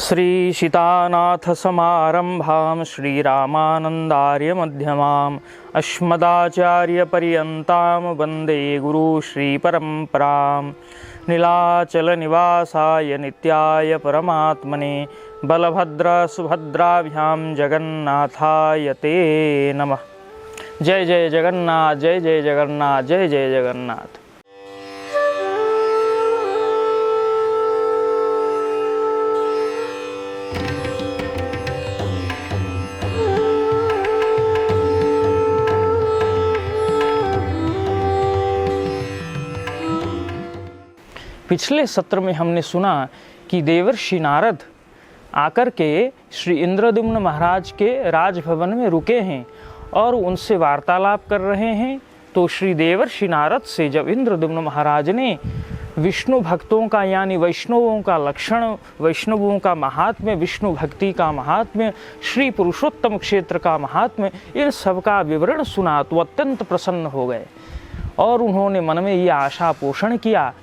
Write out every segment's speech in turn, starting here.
श्री सीतानाथसमारम्भां श्रीरामानन्दार्यमध्यमाम् अस्मदाचार्यपर्यन्तां वन्दे गुरुश्रीपरम्परां। नीलाचलनिवासाय नित्याय परमात्मने बलभद्रसुभद्राभ्यां जगन्नाथाय ते नमः। जय जय जगन्नाथ, जय जय जगन्नाथ, जय जय जगन्नाथ। पिछले सत्र में हमने सुना कि देवर्षि नारद आकर के श्री इंद्रद्युम्न महाराज के राजभवन में रुके हैं और उनसे वार्तालाप कर रहे हैं। तो श्री देवर्षि नारद से जब इंद्रद्युम्न महाराज ने विष्णु भक्तों का यानी वैष्णवों का लक्षण, वैष्णवों का महात्म्य, विष्णु भक्ति का महात्म्य, श्री पुरुषोत्तम क्षेत्र का महात्म्य, इन सब का विवरण सुना तो अत्यंत प्रसन्न हो गए और उन्होंने मन में यह आशा पोषण किया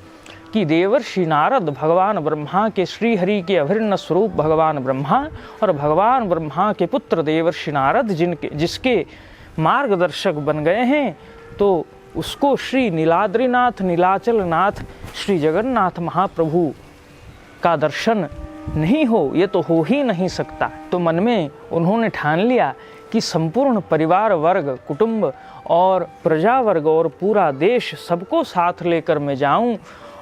कि देवर्षि नारद भगवान ब्रह्मा के, श्री हरि के अभिन्न स्वरूप भगवान ब्रह्मा और भगवान ब्रह्मा के पुत्र देवर्षि नारद जिसके मार्गदर्शक बन गए हैं, तो उसको श्री नीलाद्रिनाथ, नीलाचल नाथ, श्री जगन्नाथ महाप्रभु का दर्शन नहीं हो, ये तो हो ही नहीं सकता। तो मन में उन्होंने ठान लिया कि संपूर्ण परिवार वर्ग, कुटुंब और प्रजा वर्ग और पूरा देश सबको साथ लेकर मैं जाऊं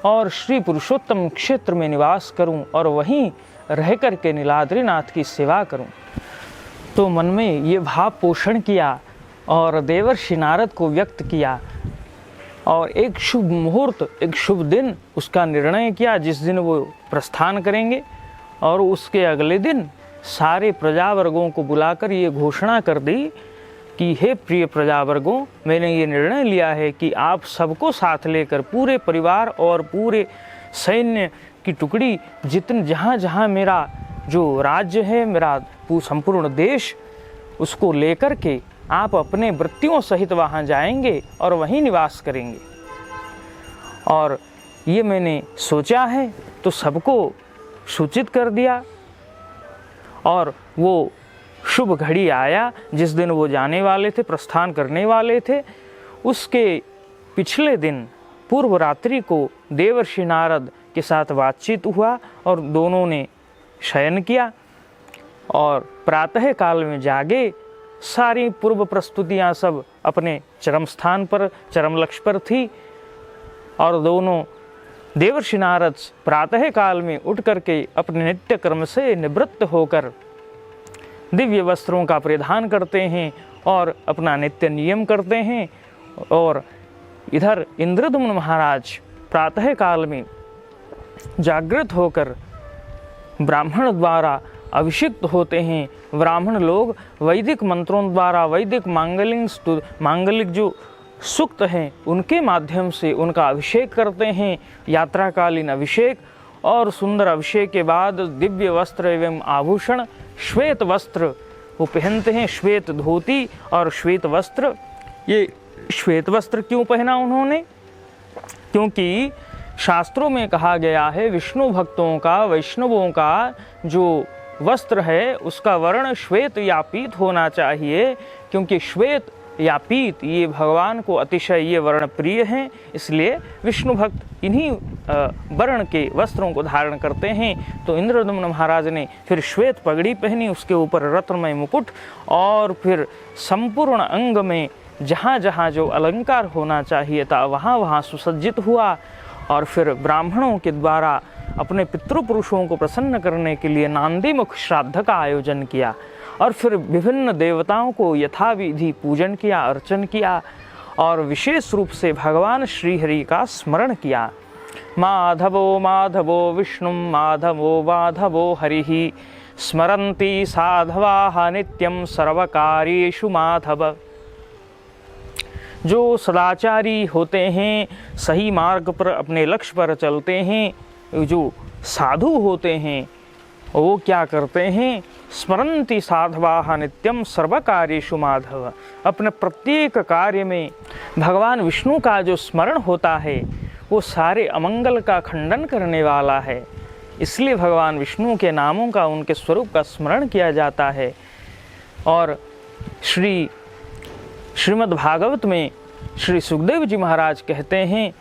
और श्री पुरुषोत्तम क्षेत्र में निवास करूं और वहीं रह कर के नीलाद्रिनाथ की सेवा करूं। तो मन में ये भाव पोषण किया और देवर्षि नारद को व्यक्त किया और एक शुभ मुहूर्त, एक शुभ दिन उसका निर्णय किया जिस दिन वो प्रस्थान करेंगे। और उसके अगले दिन सारे प्रजावर्गों को बुलाकर ये घोषणा कर दी कि हे प्रिय प्रजावर्गों, मैंने ये निर्णय लिया है कि आप सबको साथ लेकर पूरे परिवार और पूरे सैन्य की टुकड़ी जहाँ जहाँ मेरा जो राज्य है, मेरा संपूर्ण देश, उसको लेकर के आप अपने वृत्तियों सहित वहाँ जाएंगे और वहीं निवास करेंगे। और ये मैंने सोचा है, तो सबको सूचित कर दिया। और वो शुभ घड़ी आया जिस दिन वो जाने वाले थे, प्रस्थान करने वाले थे। उसके पिछले दिन पूर्व रात्रि को देवर्षि नारद के साथ बातचीत हुआ और दोनों ने शयन किया और प्रातः काल में जागे। सारी पूर्व प्रस्तुतियां सब अपने चरम स्थान पर, चरम लक्ष्य पर थी और दोनों देवर्षि नारद प्रातः काल में उठ करके अपने नित्य कर्म से निवृत्त होकर दिव्य वस्त्रों का परिधान करते हैं और अपना नित्य नियम करते हैं। और इधर इंद्रद्युम्न महाराज प्रातः काल में जागृत होकर ब्राह्मण द्वारा अभिषिक्त होते हैं। ब्राह्मण लोग वैदिक मंत्रों द्वारा, वैदिक मांगलिक जो सूक्त हैं उनके माध्यम से उनका अभिषेक करते हैं, यात्राकालीन अभिषेक। और सुंदर अभिषेक के बाद दिव्य वस्त्र एवं आभूषण, श्वेत वस्त्र वो पहनते हैं, श्वेत धोती और श्वेत वस्त्र। ये श्वेत वस्त्र क्यों पहना उन्होंने? क्योंकि शास्त्रों में कहा गया है विष्णु भक्तों का, वैष्णवों का जो वस्त्र है उसका वर्ण श्वेत या पीत होना चाहिए, क्योंकि श्वेत या पीत ये भगवान को अतिशय ये वर्ण प्रिय हैं। इसलिए विष्णु भक्त इन्हीं वर्ण के वस्त्रों को धारण करते हैं। तो इंद्रद्युम्न महाराज ने फिर श्वेत पगड़ी पहनी, उसके ऊपर रत्नमय मुकुट और फिर संपूर्ण अंग में जहाँ जहाँ जो अलंकार होना चाहिए था वहाँ वहाँ सुसज्जित हुआ। और फिर ब्राह्मणों के द्वारा अपने पितृपुरुषों को प्रसन्न करने के लिए नांदीमुख श्राद्ध का आयोजन किया और फिर विभिन्न देवताओं को यथाविधि पूजन किया, अर्चन किया और विशेष रूप से भगवान श्री हरि का स्मरण किया। माधवो माधवो विष्णु माधवो माधवो हरिः स्मरन्ति साधवाः नित्यं सर्वकार्येषु माधव। जो सदाचारी होते हैं, सही मार्ग पर अपने लक्ष्य पर चलते हैं, जो साधु होते हैं वो क्या करते हैं? स्मरन्ति साधवाः नित्यं सर्वकार्येषु माधव। अपने प्रत्येक कार्य में भगवान विष्णु का जो स्मरण होता है वो सारे अमंगल का खंडन करने वाला है। इसलिए भगवान विष्णु के नामों का, उनके स्वरूप का स्मरण किया जाता है। और श्रीमद् भागवत में श्री सुखदेव जी महाराज कहते हैं,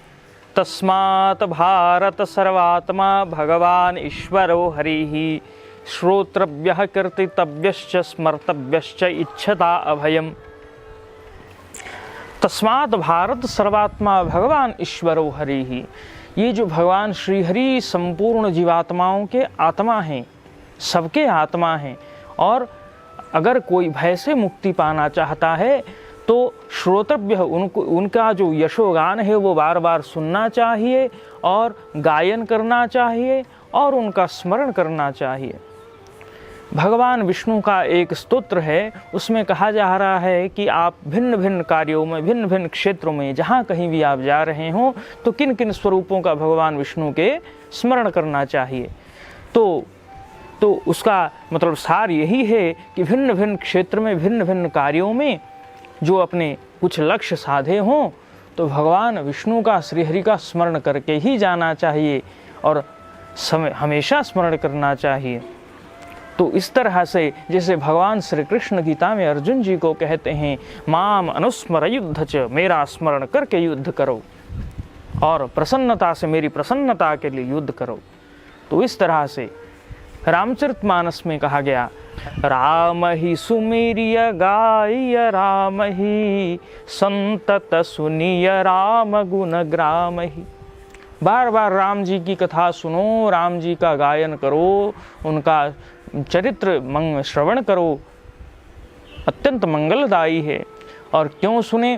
तस्मात् भारत सर्वात्मा भगवान ईश्वरो हरिः श्रोत्रव्यः कीर्तितव्यश्च स्मर्तव्यश्च इच्छता अभयम्। तस्मात् भारत सर्वात्मा भगवान ईश्वरो हरिः, ये जो भगवान श्री हरि संपूर्ण जीवात्माओं के आत्मा हैं, सबके आत्मा हैं। और अगर कोई भय से मुक्ति पाना चाहता है तो श्रोतव्य, उनका जो यशोगान है वो बार बार सुनना चाहिए और गायन करना चाहिए और उनका स्मरण करना चाहिए। भगवान विष्णु का एक स्तोत्र है, उसमें कहा जा रहा है कि आप भिन्न भिन्न कार्यों में, भिन्न भिन्न क्षेत्रों में, जहाँ कहीं भी आप जा रहे हों तो किन किन स्वरूपों का भगवान विष्णु के स्मरण करना चाहिए। तो उसका मतलब सार यही है कि भिन्न भिन्न क्षेत्र में, भिन्न भिन्न कार्यों में जो अपने कुछ लक्ष्य साधे हों तो भगवान विष्णु का, श्रीहरि का स्मरण करके ही जाना चाहिए और हमेशा स्मरण करना चाहिए। तो इस तरह से जैसे भगवान श्री कृष्ण गीता में अर्जुन जी को कहते हैं, माम अनुस्मर युद्ध च, मेरा स्मरण करके युद्ध करो और प्रसन्नता से, मेरी प्रसन्नता के लिए युद्ध करो। तो इस तरह से रामचरितमानस में कहा गया, राम ही सुमेरिय गाय राम ही संतत सुनिय राम गुण ग्राम ही। बार बार राम जी की कथा सुनो, राम जी का गायन करो, उनका चरित्र श्रवण करो, अत्यंत मंगलदायी है। और क्यों सुने?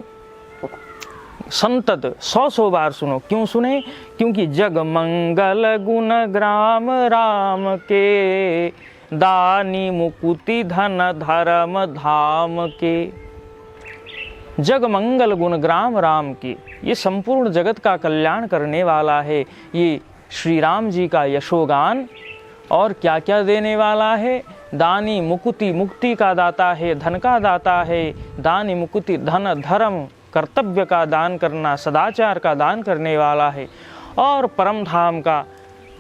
संतत 100 बार सुनो। क्यों सुने? क्योंकि जग मंगल गुण ग्राम राम के, दानी मुकुति धन धर्म धाम के। जग मंगल गुण ग्राम राम के, ये संपूर्ण जगत का कल्याण करने वाला है। ये श्री राम जी का यशोगान और क्या क्या देने वाला है? दानी मुकुति, मुक्ति का दाता है, धन का दाता है। दानी मुकुति, धन धर्म, कर्तव्य का दान करना, सदाचार का दान करने वाला है और परम धाम का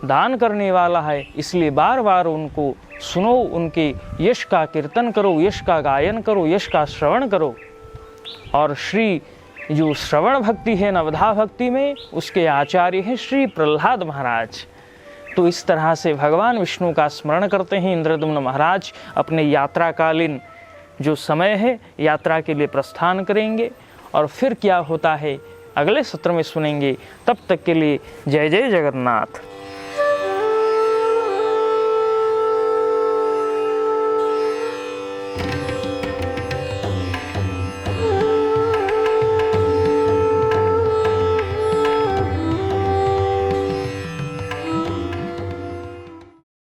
दान करने वाला है। इसलिए बार बार उनको सुनो, उनके यश का कीर्तन करो, यश का गायन करो, यश का श्रवण करो। और श्री जो श्रवण भक्ति है नवधा भक्ति में, उसके आचार्य हैं श्री प्रहलाद महाराज। तो इस तरह से भगवान विष्णु का स्मरण करते हैं इंद्रद्युम्न महाराज। अपने यात्राकालीन जो समय है, यात्रा के लिए प्रस्थान करेंगे और फिर क्या होता है अगले सत्र में सुनेंगे। तब तक के लिए जय जय जगन्नाथ।